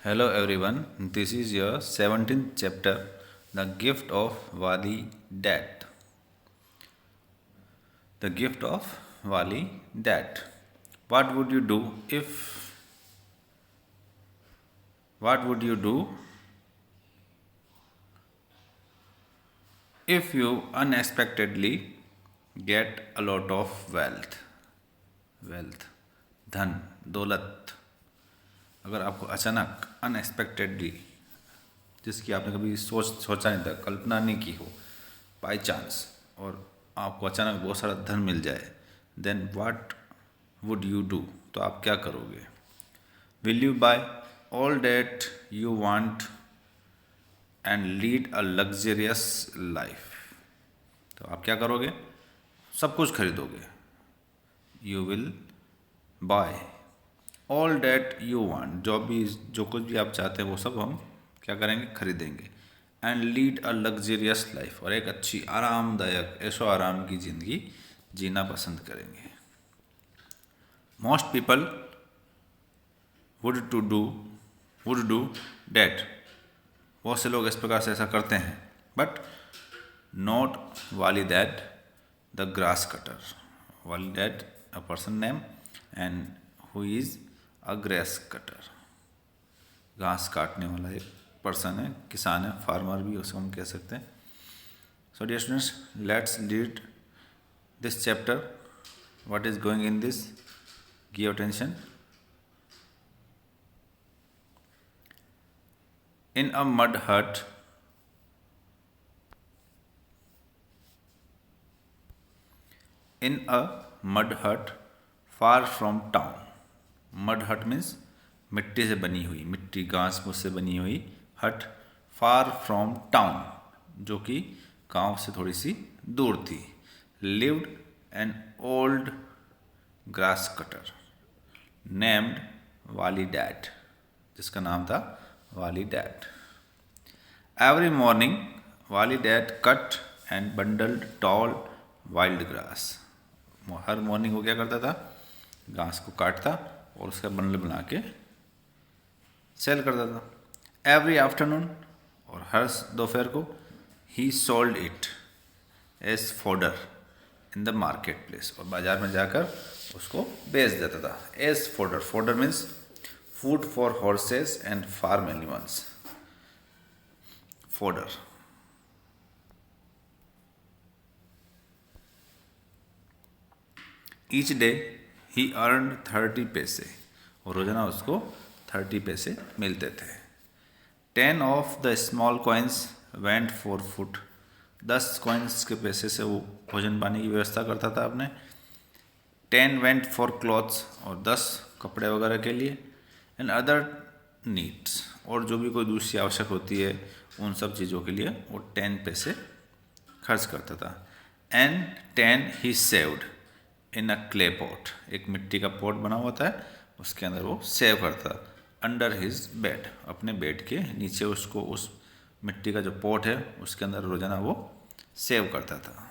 Hello everyone, this is your 17th chapter, The Gift of Wali Dad. The Gift of Wali Dad. What would you do if what would you do if you unexpectedly get a lot of wealth, धन, दौलत. अगर आपको अचानक unexpectedly जिसकी आपने कभी सोचा नहीं था, कल्पना नहीं की हो, बाई चांस, और आपको अचानक बहुत सारा धन मिल जाए, then what would you do? तो आप क्या करोगे? Will you buy all that you want and lead a luxurious life? तो आप क्या करोगे? सब कुछ खरीदोगे. You will buy all that you want, जो कुछ भी आप चाहते हैं वो सब हम क्या करेंगे? खरीदेंगे. And lead a luxurious life, और एक अच्छी आरामदायक ऐशो आराम की ज़िंदगी जीना पसंद करेंगे. Most people would do that. बहुत से लोग इस प्रकार से ऐसा करते हैं. बट नॉट वाली डैड द ग्रास कटर. वाली dad a person name and who is a grass cutter. घास काटने वाला एक पर्सन है, किसान है, फार्मर भी उसको हम कह सकते हैं. So dear students, let's read this chapter. What is going in this? Give attention. In a mud hut, far from town. Mud hut means मिट्टी से बनी हुई, मिट्टी घास फूस से बनी हुई हट. फार फ्रॉम टाउन, जो कि गांव से थोड़ी सी दूर थी. Lived an old grass cutter named Wali Dad, जिसका नाम था Wali Dad. Every morning Wali Dad cut and bundled tall wild grass. हर मॉर्निंग वो क्या करता था? घास को काटता और उसका बंडल बना के सेल करता था. एवरी आफ्टरनून, और हर दोपहर को, he sold it as fodder in the market place, और बाजार में जाकर उसको बेच देता था. As fodder. Fodder means food for horses and farm animals. Fodder. Each day he earn 30 पैसे, और रोजाना उसको 30 पैसे मिलते थे. 10 of the small coins went for food. 10 coins के पैसे से वो भोजन पानी की व्यवस्था करता था अपने. 10 वेंट फॉर क्लॉथ्स, और 10 कपड़े वगैरह के लिए. एंड अदर नीड्स, और जो भी कोई दूसरी आवश्यक होती है उन सब चीज़ों के लिए वो 10 पैसे खर्च करता था. And 10 he saved in a clay pot. एक मिट्टी का पॉट बना हुआ था, उसके अंदर वो सेव करता. अंडर हिज बेड, अपने बेड के नीचे उसको उस मिट्टी का जो पॉट है उसके अंदर रोजाना वो सेव करता था.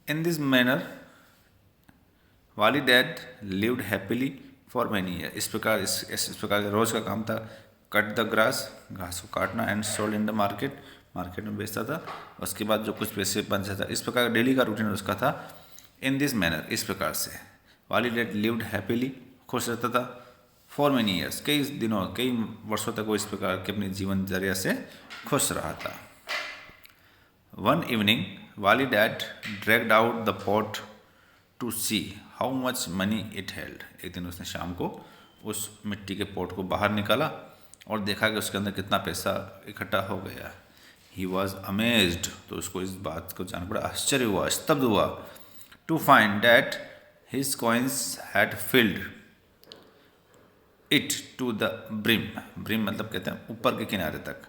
इन दिस मैनर वाली dad lived happily for many year. इस प्रकार का रोज का काम था कट द ग्रास, घास को काटना, and sold in the market, market में बेचता था. उसके बाद जो कुछ पैसे बचता था, इस प्रकार का डेली का रूटीन उसका था. इन दिस मैनर, इस प्रकार से, वाली डैड लिव्ड हैप्पीली, खुश रहता था. फॉर मैनी ईयर्स, कई दिनों, कई वर्षों तक वो इस प्रकार के अपनी जीवनचर्या से खुश रहा था. One evening Wali Dad dragged out the pot to see how much money it held. एक दिन उसने शाम को उस मिट्टी के पॉट को बाहर निकाला और देखा कि उसके अंदर कितना पैसा इकट्ठा हो गया. ही वॉज अमेज्ड, तो उसको इस बात को जान बड़ा आश्चर्य हुआ, स्तब्ध हुआ. To find that his coins had filled it to the brim. Brim मतलब कहते हैं ऊपर के किनारे तक.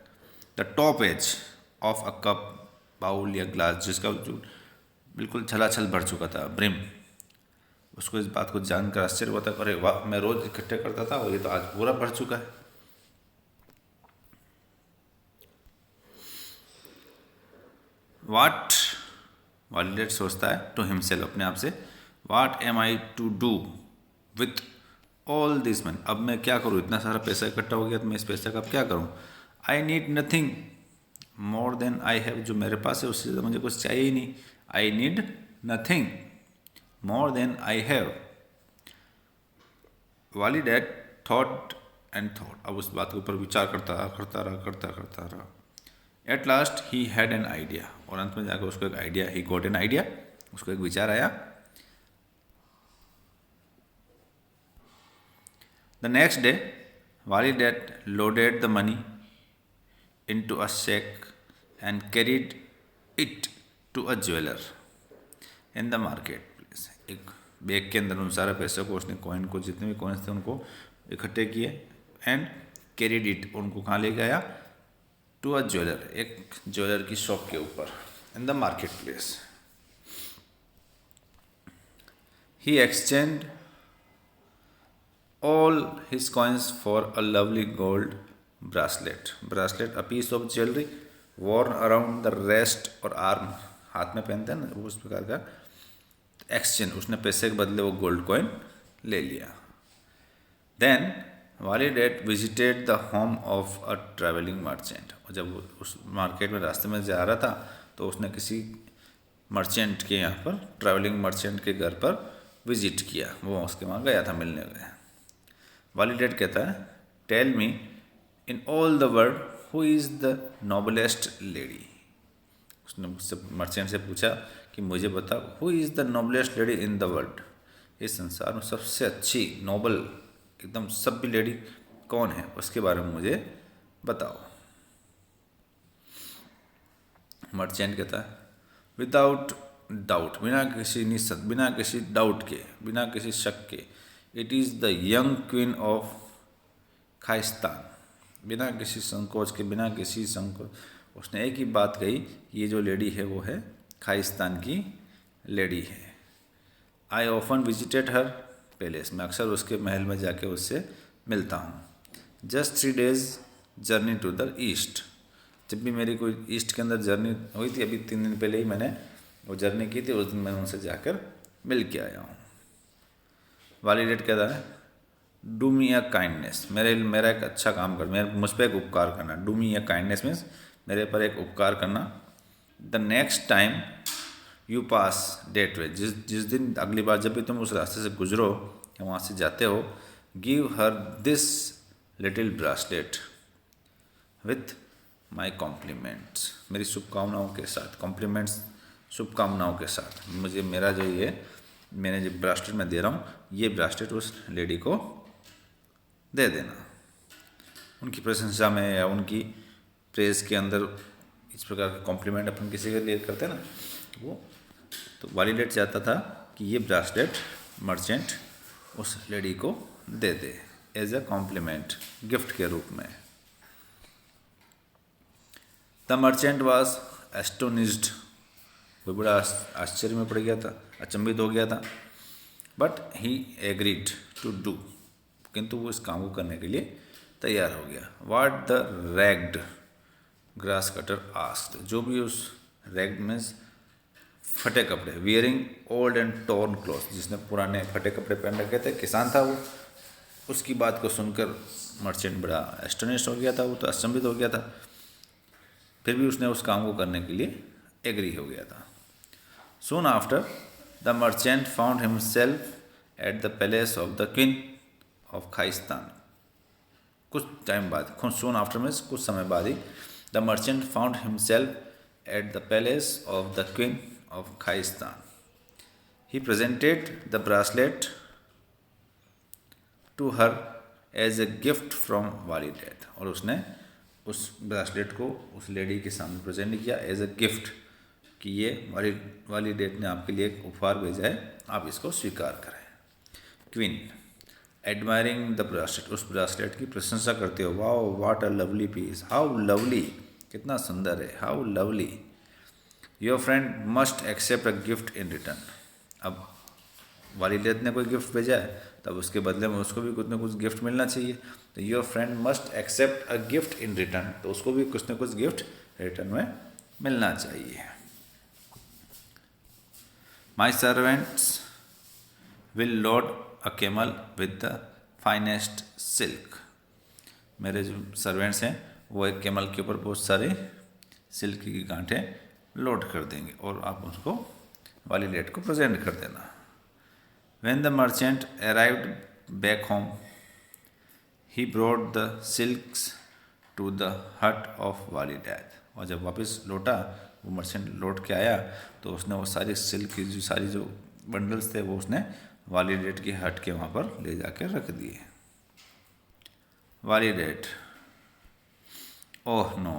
The top edge of a cup, bowl या ग्लास, जिसका जो बिल्कुल छलाछल भर चुका था, ब्रिम. उसको इस बात को जानकर आश्चर्य हुआ था, अरे वाह, मैं रोज इकट्ठे करता था और ये तो आज पूरा भर चुका है. वाट, वाली डैड सोचता है टू हिमसेल्फ, अपने आप से, what am I to do with all this money, अब मैं क्या करूँ, इतना सारा पैसा इकट्ठा हो गया तो मैं इस पैसे का अब क्या करूँ। I need nothing more than I have, जो मेरे पास है उससे ज़्यादा मुझे कुछ चाहिए ही नहीं। I need nothing more than I have. Wali Dad thought and thought, अब उस बात के ऊपर विचार करता रहा। At last he had an idea, और अंत में जाकर उसको एक idea, he got an idea, उसको एक विचार आया। The next day Wali Dad loaded the money into a sack and carried it to a jeweler in the market place। एक बैग के अंदर उन सारे पैसों को, उसने कॉइन को, जितने भी कॉइन्स थे उनको इकट्ठे किए, एंड कैरिड इट, उनको कहाँ ले गया, टू अ ज्वेलर, एक ज्वेलर की शॉप के ऊपर, इन the market place. He exchange all his coins for a lovely gold bracelet, a piece of jewelry worn around the wrist और arm, हाथ में पहनते हैं ना वो, उस प्रकार का एक्सचेंज, उसने पैसे के बदले वो गोल्ड कॉइन ले लिया। देन वाली dad visited the home of a travelling merchant, और जब वो उस मार्केट में रास्ते में जा रहा था तो उसने किसी मर्चेंट के यहाँ पर, ट्रैवलिंग मर्चेंट के घर पर विजिट किया, वो उसके वहाँ गया था, मिलने गया। वाली डैड कहता है, tell me in all the world who is the noblest lady. उसने मुझसे, मर्चेंट से पूछा कि मुझे बता, who is the noblest lady in the world, इस संसार में सबसे अच्छी, नोबल, एकदम सभ्य लेडी कौन है, उसके बारे में मुझे बताओ। मर्चेंट कहता है, विदाउट डाउट, बिना किसी डाउट के, बिना किसी शक के, it is the young queen of खाइस्तान, बिना किसी संकोच के, बिना किसी संकोच, उसने एक ही बात कही, ये जो लेडी है वो है खाइस्तान की लेडी है। I often visited her palace, मैं अक्सर उसके महल में जाके उससे मिलता हूँ। Just 3 days journey to the east, जब भी मेरी कोई ईस्ट के अंदर जर्नी हुई थी, अभी 3 दिन पहले ही मैंने वो जर्नी की थी, उस दिन मैं उनसे जाकर मिल के आया हूँ। वाली डैड कहता है, डू मी अ काइंडनेस, मेरा एक अच्छा काम कर, मेरे मुझ पर एक उपकार करना। Do me a kindness means मेरे पर एक उपकार करना। The next time you pass that way, जिस दिन, अगली बार जब भी तुम उस रास्ते से गुजरो या वहाँ से जाते हो, give her this little bracelet with my compliments, मेरी शुभकामनाओं के साथ, कॉम्प्लीमेंट्स शुभकामनाओं के साथ, मुझे मेरा जो ये, मैंने जो ब्रासलेट मैं दे रहा हूँ, ये ब्रासलेट उस लेडी को दे देना। उनकी प्रशंसा में या उनकी प्रेज के अंदर इस प्रकार के कॉम्प्लीमेंट अपन किसी के लिए करते हैं ना, वो तो वाली डैड चाहता था कि ये ब्रासलेट मर्चेंट उस लेडी को दे दे एज अ कॉम्प्लीमेंट, गिफ्ट के रूप में। द मर्चेंट वॉज एस्टोनिज्ड, वो बड़ा आश्चर्य में पड़ गया था, अचंभित हो गया था। But he agreed to do, किंतु वो इस काम को करने के लिए तैयार हो गया। What the ragged grass cutter asked, जो भी उस रैग्ड मीन्स फटे कपड़े, wearing old and torn cloth, जिसने पुराने फटे कपड़े पहन रखे थे, किसान था वो, उसकी बात को सुनकर मर्चेंट बड़ा एस्टोनिश हो गया था, वो तो अचंभित हो गया था, फिर भी उसने उस काम को करने के लिए एग्री हो गया था। Soon after, the merchant found himself at the palace of the queen of खाइस्तान। कुछ टाइम बाद, soon after means कुछ समय बाद ही, the merchant found himself at the palace of the queen of खाइस्तान। He presented the bracelet to her as a gift from वाली dad, और उसने उस bracelet को उस लेडी के सामने प्रेजेंट किया एज अ गिफ्ट, कि ये वाली डैड ने आपके लिए एक उपहार भेजा है, आप इसको स्वीकार करें। क्वीन एडमायरिंग द ब्रासलेट, उस ब्रासलेट की प्रशंसा करते हो, wow what a lovely piece, how lovely, कितना सुंदर है, how lovely. Your friend must accept a gift in return, अब वाली डैड ने कोई गिफ्ट भेजा है, तब उसके बदले में उसको भी कुछ ना कुछ गिफ्ट मिलना चाहिए, तो your friend must accept a gift in return, तो उसको भी कुछ ना कुछ गिफ्ट रिटर्न में मिलना चाहिए। My servants will load a camel with the finest silk. मेरे जो सर्वेंट्स हैं वो एक केमल के ऊपर बहुत सारे सिल्क की गांठें लोड कर देंगे और आप उसको वाली डेट को प्रेजेंट कर देना। When the merchant arrived back home, he brought the silks to the hut of वाली डैड। और जब वापस लौटा वो मर्चेंट लौट के आया तो उसने वो सारी सिल्क की जो सारी जो बंडल्स थे वो उसने वाली डेट की हट के वहाँ पर ले जाके रख दिए। Wali Dad, oh no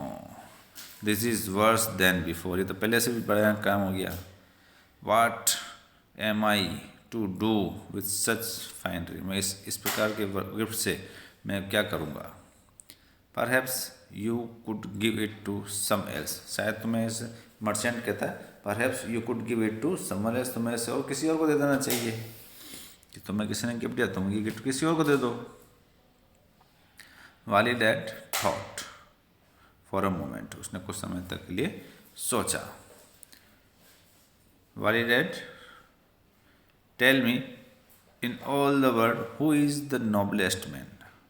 this is worse than before, ये तो पहले से भी बड़ा काम हो गया। What am I to do with such finery, मैं इस प्रकार के गिफ्ट से मैं क्या करूँगा। Perhaps you could give it to some else, शायद तुम्हें इस मर्चेंट कहता है perhaps you could give it to someone else, तुम्हें इसे और किसी और को दे देना चाहिए कि तुम्हें किसी ने गिफ्ट दिया तुम ये गिफ्ट किसी और को दे दो। Wali Dad thought for a moment, उसने कुछ समय तक के लिए सोचा। Wali Dad tell me in all the world who is the noblest man,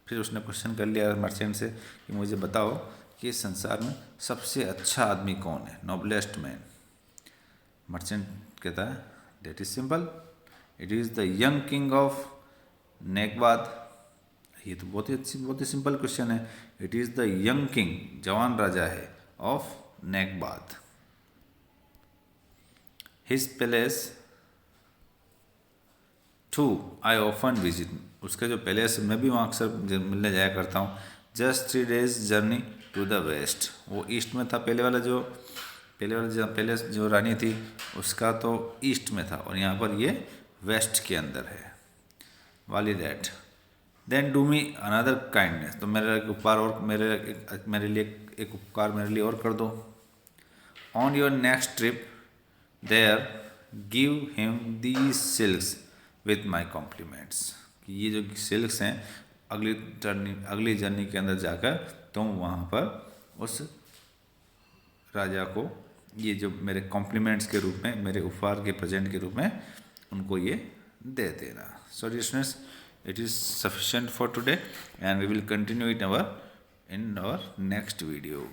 फिर उसने क्वेश्चन कर लिया मर्चेंट से कि मुझे बताओ कि इस संसार में सबसे अच्छा आदमी कौन है, नोबलेस्ट मैन। मर्चेंट कहता है that is simple, it is the young king of नेकबाद। ये तो बहुत ही सिंपल क्वेश्चन है। It is the young king, जवान राजा है, ऑफ नेकबाद। His palace to I often visit, उसका जो पैलेस मैं भी वहाँ अक्सर मिलने जाया करता हूँ। Just 3 days journey to the west, वो ईस्ट में था। पहले वाला जो पैलेस जो रानी थी उसका तो ईस्ट में था और यहाँ पर ये वेस्ट के अंदर है। Wali Dad then do me another kindness, तो मेरा एक उपकार और मेरे लिए एक उपकार मेरे लिए और कर दो। On your next trip there give him these silks with my compliments, कि ये जो सिल्क्स हैं अगली जर्नी के अंदर जाकर तुम वहाँ पर उस राजा को ये जो मेरे कॉम्प्लीमेंट्स के रूप में, मेरे उपहार के प्रेजेंट के रूप में उनको ये दे देना। So dear students, it is sufficient for today and we will continue it in our next video.